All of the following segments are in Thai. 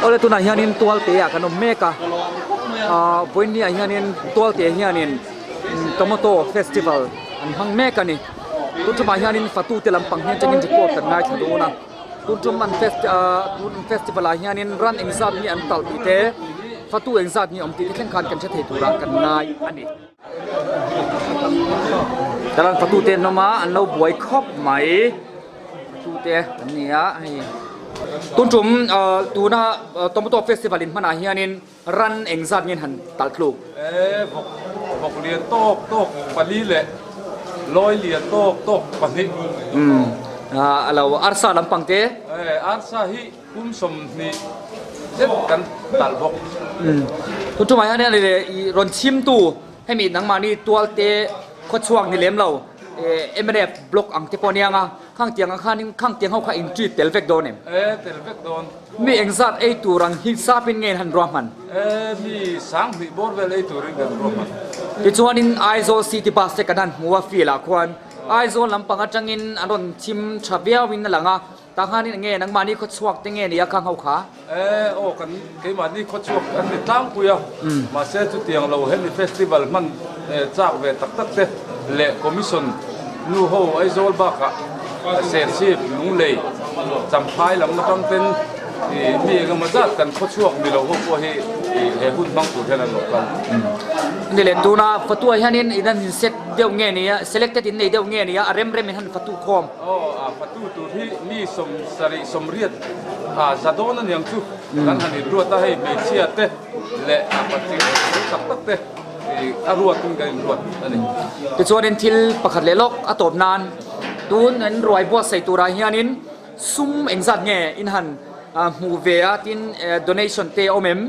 Oleh tu na hianin tual te akan meka poin ni hianin tual te hianin tomato festival an hang meka ni tu chuma hianin fatu te lampang hian changin report kan ngai thaduna tu chum an festival a hianin ran exam ni an tal ti te fatu exam ni om ti thleng khan kan che thei turang kan ngai ani dalan fatu te noma an lo buai khop mai tu te ania ai tuân chúng tu na tomato festival in mana hianin ran engzat ngin han talkluk bok lian tok pali le loi lian tok pani alo arsa lampang te arsa hi kum som ni set kan tal bok tu chu mai hianin le ron chim tuให้มีนังมานี่ตัวเตขดช่วงนี่เล็มเราMNF บล็อกอังเทปเนียงอ่ะข้างเตียงข้างเตียงเขาข้าอินทรีเตลเวกโดนเนี่ยเตลเวกโดนมีเอ็งซัดไอตัวรังฮิซาเป็นเงินหันรวมมันมีสังมีบอร์เวลไอตัวริงกันรวมมันที่ชวนอินไอโซซิตี้บัสเซกันนั้นมัวฟีละควันไอโซลำปังจังอินอันนั้นชิมชาเบียวินนั่นแหละอ่ะต่างหากนี่เงินนังมานี่ขดช่วงแต่เงินนี่ข้างเขาขาโอ้กันเกี่ยมานี่ขดช่วงอันนี้ตั้งคุยมาเซจุดเตียงเราเห็นในเฟสติวัลมันจากเวตักเตเละคอมมิชชั่นนูโฮไอโซลบักอะเซอร์ชีพนุ่งเลยจำพายลำนักเป็นมีเงินมาจัดกันขดช่วงมีเราพวกเฮหุ่นบังตัวเท่านั้นหรอกกันนี่แหละตัวน่ะฟัตัวฮันนินอินันเซตเดียวเงี้ยนี่ selected อินเดียวเงี้ยนี่เร็มฮันฟัตุคอมฟัตุตัวที่มีสมเรียดจะโดนนั่นยังจู่กันฮันนี่รัวตาให้เบเชียเตเละปัจจัยตักเตรัวตึงกันรัวนั่นเองแต่ส่วนนี้ทิลประคัดเลลกอัตบนานตูนนั้นรวยบัวใส่ตัวไรเฮียนินซุ่มเอ็งจัดเงี้ยอินฮันมูเวียตินdonation เตอเมม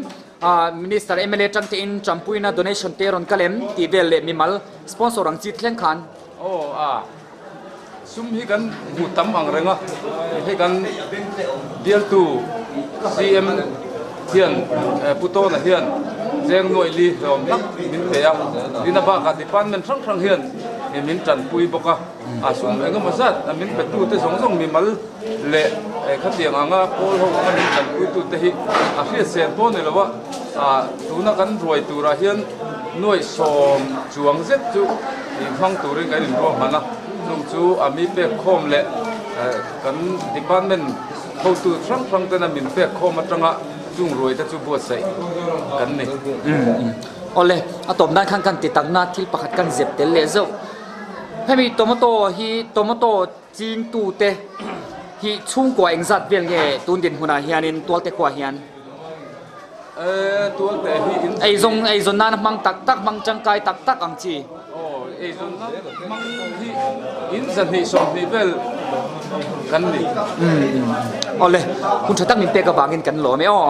minister MLA จังเตอินจัมปุยนะ donation เตรอนกัลเลมตีเวลมีมัลสปอนเซอร์รังจิตเล่นขันซุ่มให้กันหูตั้มอังเรงอ่ะให้กันเดียร์ตู CM เฮียนปุโตนะเฮียนเจงหน่วยลีหอมนักมินเตียดินาบากาดิปันมันครั้งเฮียนมินจันปุยบอกว่าซุ่มเองก็มาซัดมินเป็นตู้เตสองมีมัลเละขัดเตียงอ่างโพลหงมินจันปุยตู้เตหิเฮียเสียนต้นนี่แหละว่าตูนักกันรวยตูระเฮียนหน่วยสมจวงเซ็ตจูฟังตูเรื่องไงถึงรู้มันนะลุงจูมีเป็กคอมเละกันดิปันมันเขาตูครั้งแต่นั้นมินเป็กคอมมาจังอ่ะจุงรวยแต่จูบัวใส่กันนี่โอเลอะตบนั้นข้างกันติดตั้งหน้าที่ประคัดกันเจ็บเตลเลเซอให้มีโตมาโตจีนตูเตฮีชุ่งกว่าเอ็งซัดเวียงเย่ตูนดินหัวหน้าเฮียนินตัวเตกว่าเฮียนตัวเตฮีไอซงนั้นมังตักมังจังไกตักอังจีไอซงนั้นมังฮีอินสันฮีสมฮีเวลกันนี่โอเลคุณจะตั้งมินเตกบางินกันหรอไม่อ๋อ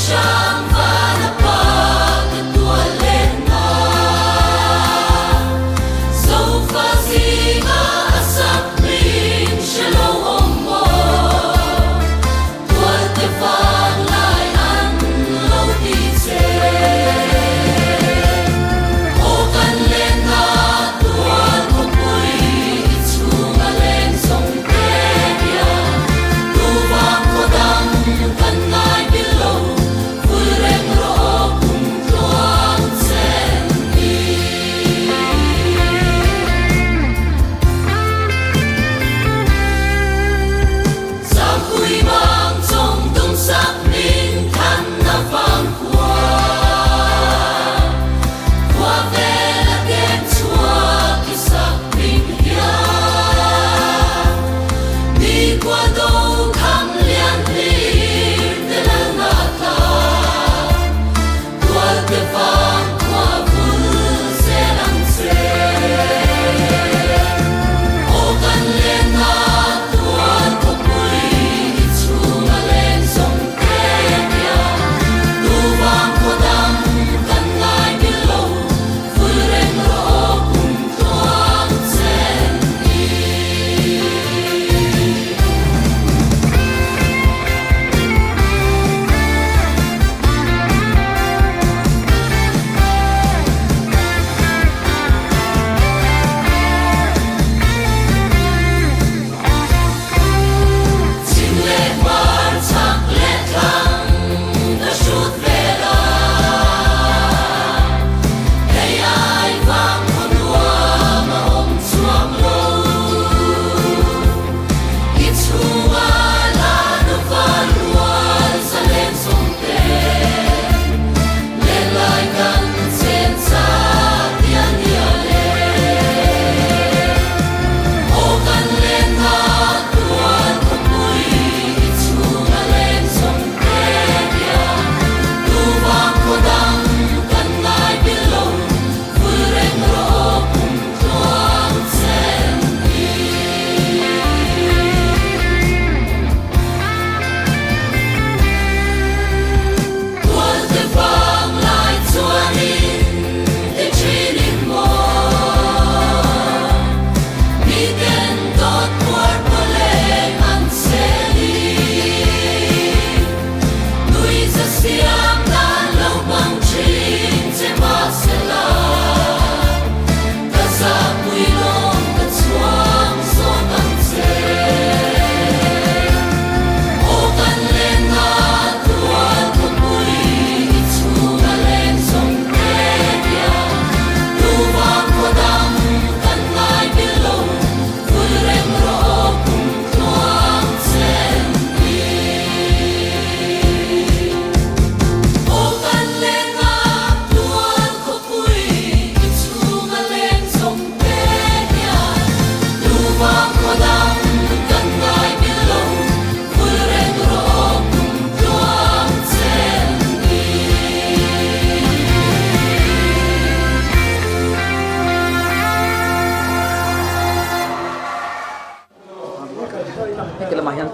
Shang va na pa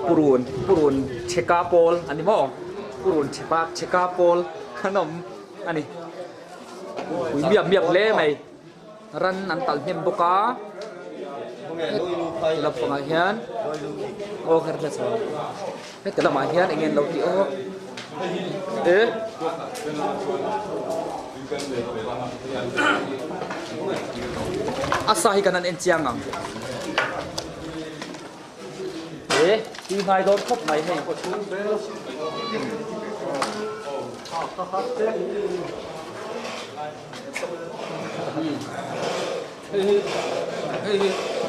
purun cheka pol ani mo purun cheka pol khanom ani miap le mai ran an tal hem boka la panga hian o khar la so he tela ma hian engen lo ti o asahi kanan en chiang đi mai đón khóc mày hay có chú bé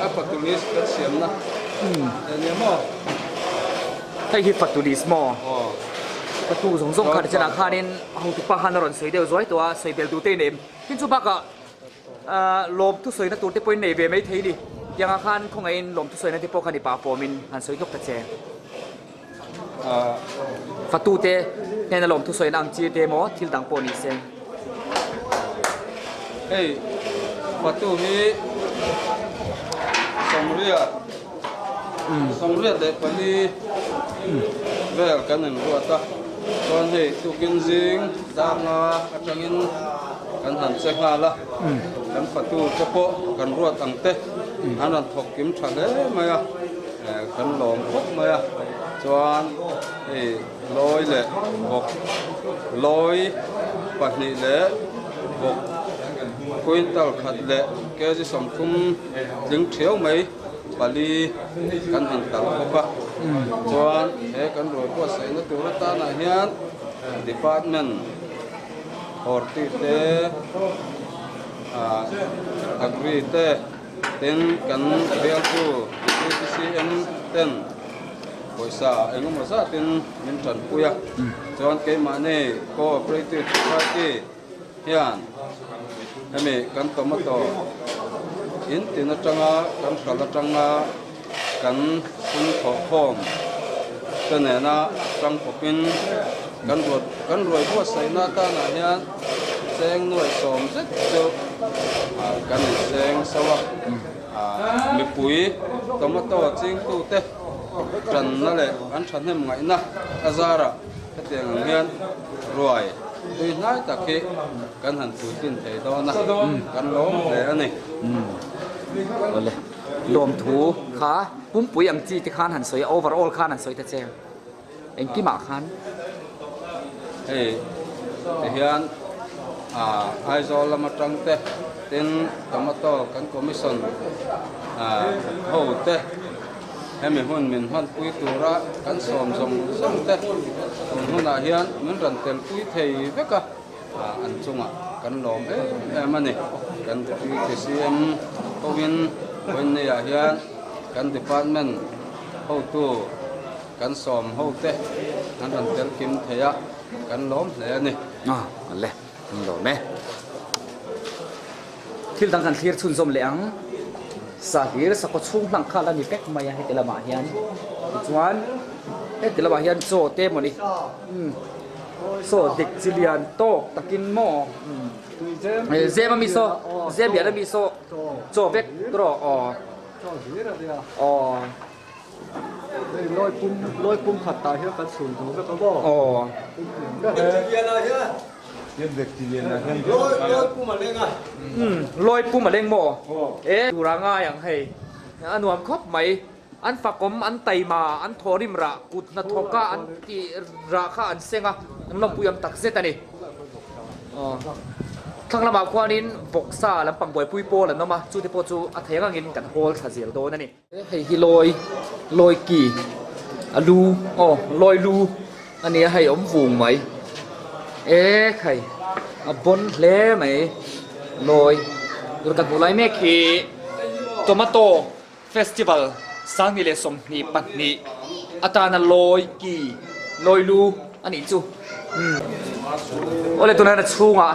apa tulis kat siam na ni mo hay hi fatulis mo fatu zong zong khar chana khanin hau tu pa han ron sei deu zoi to sei bel du te nem hin chu baka lom tu sei na tu te point nei ve mai thei ni yang khan khong ai lom tu sei na te po khani pa pomin han sei tok ta che fatu te ne na lom tu sei na ang chi te mo thil dang po ni se hey fatu hi somria de pani vel kanen ruata kon he tu kin jing danga atangin kan han se la kan fatu chapo kan ruat angte anan thok kim thale maya kan lom khop maya chuan loi le bok loi pahni le bok quintal khat le ke ji som thum ding thiau mai pali kan han tal khopa chuan he kan roi ko sai na tur ta na hian department horti te agri te ten kan bel tu CCM ten poisa engom sa ten min tran puya chuan ke mane cooperative society hian ame kan tomato in tin atanga kan khala tanga kan sun tho khom tene na tang popin kan roi ko sai na ta na hian seng nuai som zet chu kan seng sawa mi pui tomato ching tu te tran na le an than hem ngai na azara teng hian roi tui nai takhi kan han tu tin thei do na kan lom le ani ole lom thu kha pum pui ang chi ti khan han soi overall khan han soi ta che eng ki ma khan hey te hian ai zo lama tang te tin tomato kan commission ho te hemi hun min han pui tura kan som som te huna hian min ran tel pui thei veka an chunga kan lom mani kan TCM owin when ya hian kan department ho tu kan som ho te an ran tel kim theya kan lom le ani le lo me thil dang kan thlir chun zom le ang sa hir sa ko chung lang khala ni pek maya he telama hian chuan he telama hian cho te moni so dik chilian to takin mo zema mi so zebia mi so cho vek tro lôi pum khát tài hết cả sủi thú các bò Yan bacteria na yan. lôi pum mà lên à loi pu ma leng mo tu ra nga yang hei anuam khop mai an fakom an taima an thorim ra kut na thoka an ti ra kha an senga an long puyam tak zetani thang lama khwanin boksa lampang boy pui po lan noma chu te po chu a thenga ngin kan hol thazil do na ni hei hi loi ki alu loi lu ani hei om vung mai khai bon hle mai loi dur kan bulai me khi tomato festival sang ni le som ni pat ni atana loi ki loi lu ani chu ole tunana chunga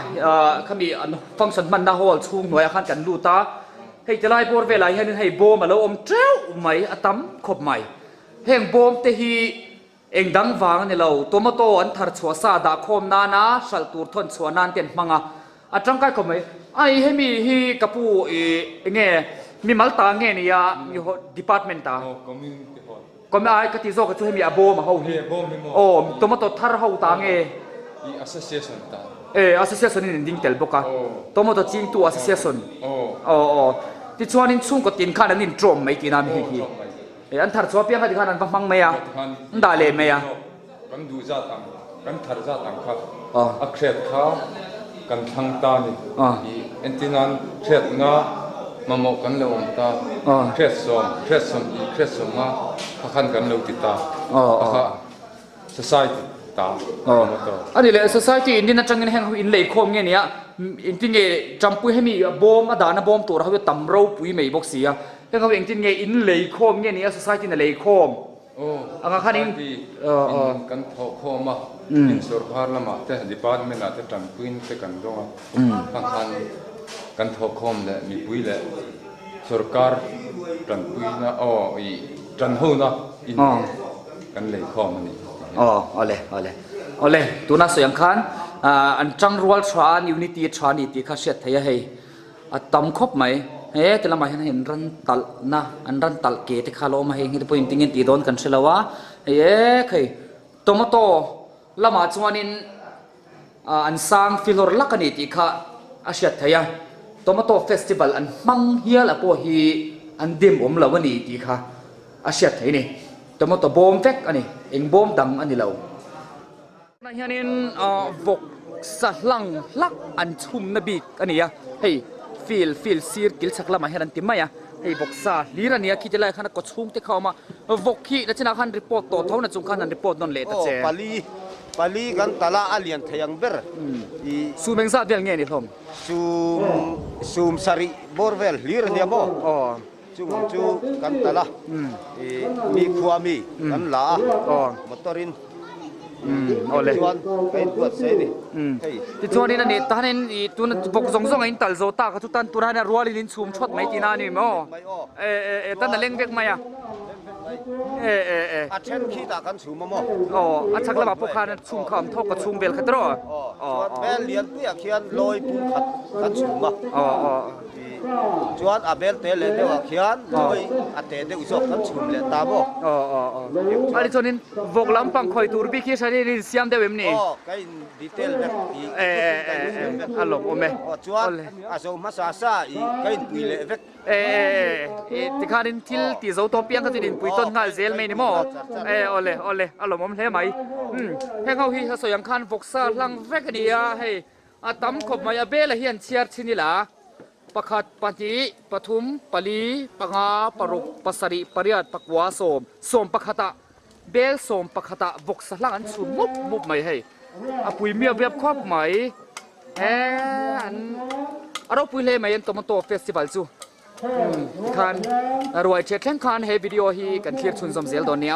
khami an function man na hol chung noi khan kan lu ta hei tlai por ve lai hanin hei bom alo om treu mai atam khop mai heng bom te hi eng dang wang ni lo tomato an thar chua sa da khom na na sal tur thon chua nan ten manga atang kai khom mai ai hemi hi kapu nge mi malta nge ni ya mi department ta ก็ไม่ไอ้กติโซก็ช่วยมีอาโบมาเขา เฮียบ่มีหมด โอ้ตัวมาตัวทาร์เขาต่างอี association ตา association นี่ดิ้งเตลปกะตัวมาตัวจริงตัว association โอ้ อ๋อที่ชวนนี่ชุ่มก็ตินข้านั่นนี่ตรมไม่กินน้ำฮีอันทาร์ชัวเปียงกันที่ข้านั่นฟังไหมอ่ะได้เลยไหมอ่ะกันดูจ้าตังกันทาร์จ้าตังครับ อ๋อ อักเสบเขากันทางตานี่ อ๋อ อีเอ็นตินันเทศงามาหมกกันเลวตา อ๋อ เทศสมอีเทศสมงาพักกันเลวติดตา อ๋อ พัก society ตา อ๋อ มาต่อ อันนี้เลย society อินดี้นั่นจังเงินแห่งอินเลยโคมเงี้ยเนี่ยอินดี้เงี้ยจำปุ้ยให้มีบอมมาด่านะบอมตัวเขาจะตำเราปุ้ยไม่บอกเสียแล้วเขาอินดี้เงี้ยอินเลยโคมเงี้ยเนี่ย society นั่นเลยโคม โอ้ อันนั้นคันนี้กันทอคอมาอินสุรพาร์ลมาแต่ดิพาร์ตเมนต์แต่จันปุ้ยแต่กันดงบางคันกันทอคอมเลยมีปุ้ยเลยสุรการจันปุ้ยนะอ๋ออีจันหูนะอินกันเลยคอมนี่อ๋อเอาเลยตัวน่าสวยคันอันจังรัวชานยูนิตี้ชานิตี้ข้าเช็ดเฮียให้ตั้มครบไหมเฮ้แต่ละมาเห็นรันตัลนะอันรันตัลเกตข้าโลมาเห็นที่พูดจริงๆตีโดนกันเชลวะเฮ้ใครตัวมาโตละมาจวนนินอันสร้างฟิลอร์ลักนี่ที่ข้าอาเช็ดเฮียตัวมาโตเฟสติวัลอันมังเฮียละพวกฮีอันเดิมละวันนี้ที่ข้าอาเช็ดเฮียนี่ตัวมาโตบอมเฟกอันนี้เองบอมดังอันนี้เรานั่นยันนินวกสลังลักอันชุมนบีอันนี้เฮ้ฟิลซีร์กิลสักละมาเห็นติมไหมเฮ้วกซาลีรันเนี่ยคิดจะไล่ขันก็ชุ่มที่เขามาวกขี้แล้วจะนักขันรีพอร์ตตัวเท่านั้นจุงขันนั้นรีพอร์ตนนเลตเจ้ปาลีกันตลาดเลียนทยังเบอร์ซูเมงซาเดียงเงี้ยนี่ทอมซูมสารีบอร์เวลลีรันเนี่ยบ่จูกันตลาดมีขวามีกันลามอตรินโอ้เลยจวนไอ้ตัวเสนี่ที่จวนนี่นั่นนี่ตอนนั้นตัวนั้นบกซงซงไอ้ตัลโซตาก็ทุกท่านตัวนั้นรัวลินซูมช็อตไม่ตีนานี่มั้งตั้งแต่เล่งเวกไหมอาเช่นขี้ตากันซูมมั้งอ๋ออาชักละบาพวกเขาซูมคำทอกกับซูมเบลขัดรอแม่เลียนตัวเขียนลอยปุ่นขัดกันซูมมั้งจวนอาเบลเตเลเดียวเขียนลอยอาเตเดียวชอบกันซูมเลยตาบ่อันนี้จวนนี้วกลำปังคอยตูร์บิคิชานี่เสียมเดวิมนี่ก็อินดีเทลแบบฮัลโหลโอเมจวนอาโซมาซาซาอีก็อินปุยเลเวกที่ข้าดินทิลที่โซโตเปียงก็จะดินปุยต้นงาเซลไม่นี่มั้งโอเลฮัลโหลผมเท่ไหมให้เขาที่สยังคันวกซาลังเวกนี่ให้ตั้มขบมายาเบลเฮียนเชียร์ชินี่ละปะขัดปฏิปทุมปลีปะงาปรุกปสริปริยัตปะกวาสมปะขัตะเบลสมปะขัตะวกสลังอันสุมุบไม่ให้ปุยเมียเวียบครอบไหมอันเราปุยเลยไหมยันตัวมันโตเฟสติวัลจูคันรวยเช็ดแข่งขันให้วิดีโอฮีกันเคลียร์ชุนสมเซลตัวเนี้ย